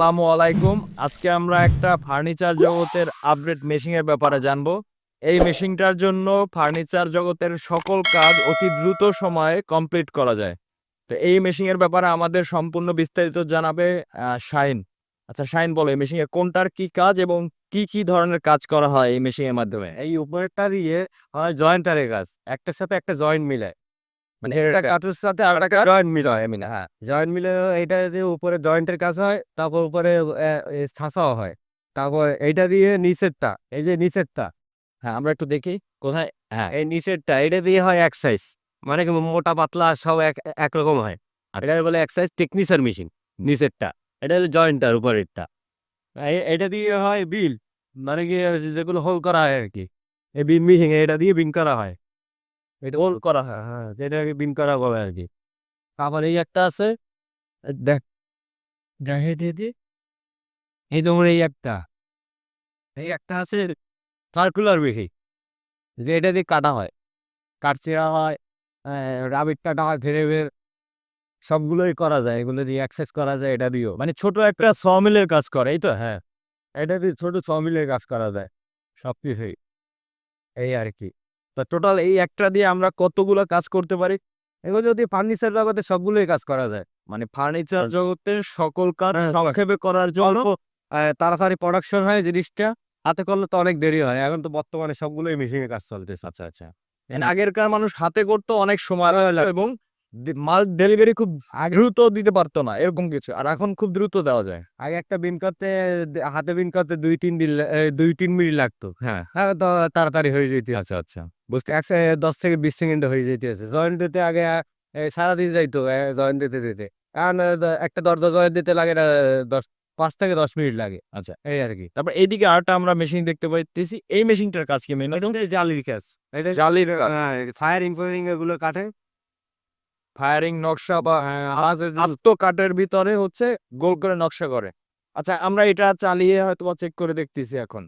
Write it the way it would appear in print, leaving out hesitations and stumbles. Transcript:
আসসালামু আলাইকুম। আজকে আমরা একটা ফার্নিচার জগতের আপডেট মেশিনের ব্যাপারে জানবো। এই মেশিনটার জন্য ফার্নিচার জগতের সকল কাজ অতি দ্রুত সময়ে কমপ্লিট করা যায়। তো এই মেশিনের ব্যাপারে আমাদের সম্পূর্ণ বিস্তারিত জানাবে শাহিন। আচ্ছা শাহিন, বলো এই মেশিনে কোনটার কি কাজ এবং কি ধরনের কাজ করা হয় এই মেশিনের মাধ্যমে? এই উপরেরটা দিয়ে হয় জয়েন্টারের কাজ, একটার সাথে একটা জয়েন্ট মিলায়, মানে একটা কাঠের সাথে আর একটা জয়েন্ট মিল হয়। হ্যাঁ, জয়েন্ট মিলে এইটা দিয়ে উপরে জয়েন্টের কাজ হয়, তারপর উপরে ছাঁচাও হয়। তারপর এইটা দিয়ে নিচেরটা, এই যে নিচেরটা, হ্যাঁ, আমরা একটু দেখি কোথায়। হ্যাঁ। এই নিচেরটা এটা দিয়ে হয় এক সাইজ, মানে কি মোটা পাতলা সব একরকম হয়। আর এটা বলে এক সাইজ টেকনিশার মেশিন নিচেরটা। এটা হলো জয়েন্টার উপরেরটা। এটা দিয়ে হয় বিল, মানে কি যেগুলো হোল করা হয় আর কি। এই বিম মেশিন এটা দিয়ে বিম করা হয়, এটা হোল করা হয়। হ্যাঁ, যেটাকে বিম করা বলে আর কি। তারপর এই একটা আছে, দেখ দেখে দিয়েছি। এই তোমার এই একটা আছে সার্কুলার মেশিন, যে এটা দিয়ে কাটা হয়, কাটছিড়া হয়, রাবিট কাটা হয়, ভেড়ে সবগুলোই করা যায়, এগুলো দিয়ে অ্যাক্সেস করা যায় এটা দিয়েও। মানে ছোট একটা সমিলের কাজ করে, এই তো? হ্যাঁ, এটা দিয়ে ছোট সমিলের কাজ করা যায় সব কিছুই, এই আর কি। তা টোটাল এই একটা দিয়ে আমরা কতগুলো কাজ করতে পারি? এগুলো যদি ফার্নিচার জগতে সবগুলোই কাজ করা যায়। মানে ফার্নিচার জগতের সকল কাজ হ্যাঁ, সংক্ষেপে করার জন্য। অল্প তাড়াতাড়ি প্রোডাকশন হয় জিনিসটা। হাতে করলে তো অনেক দেরি হয়, এখন তো বর্তমানে সবগুলোই মেশিনে কাজ চলতেছে। আচ্ছা আচ্ছা। আগেরকার মানুষ হাতে করতো, অনেক সময় লাগতো এবং মাল ডেলিভারি খুব দ্রুত দিতে পারতো না, এরকম কিছু। আর এখন খুব দ্রুত দেওয়া যায়। আগে একটা বিন করতে, হাতে বিন করতে 2-3 দিন 2-3 মিনিট লাগতো। হ্যাঁ। হ্যাঁ, তো তাড়াতাড়ি হয়ে যেত। আচ্ছা আচ্ছা। বুঝতে 10 থেকে 20 সেকেন্ডে হয়ে যেতেছে। জয়েন্ট দিতে আগে সারাদিন যাইতো জয়েন্ট দিতে দিতে। এখন একটা দরজা জয়েন্ট দিতে লাগে না, 5 থেকে 10 মিনিট লাগে, আচ্ছা, এই আর কি। তারপর এইদিকে আরেকটা আমরা মেশিন দেখতে পাইতেছি। এই মেশিনটার কাজ কি মেন? এটা হচ্ছে জালির কাজ। এটা জালির ফায়ারিং ফায়ারিং এগুলো কাটে। ফায়ারিং নকশা বা আওয়াজের আস্ত কাঠের ভিতরে হচ্ছে গোল করে নকশা করে। আচ্ছা, আমরা এটা চালিয়ে হয়তো চেক করে দেখতেছি এখন।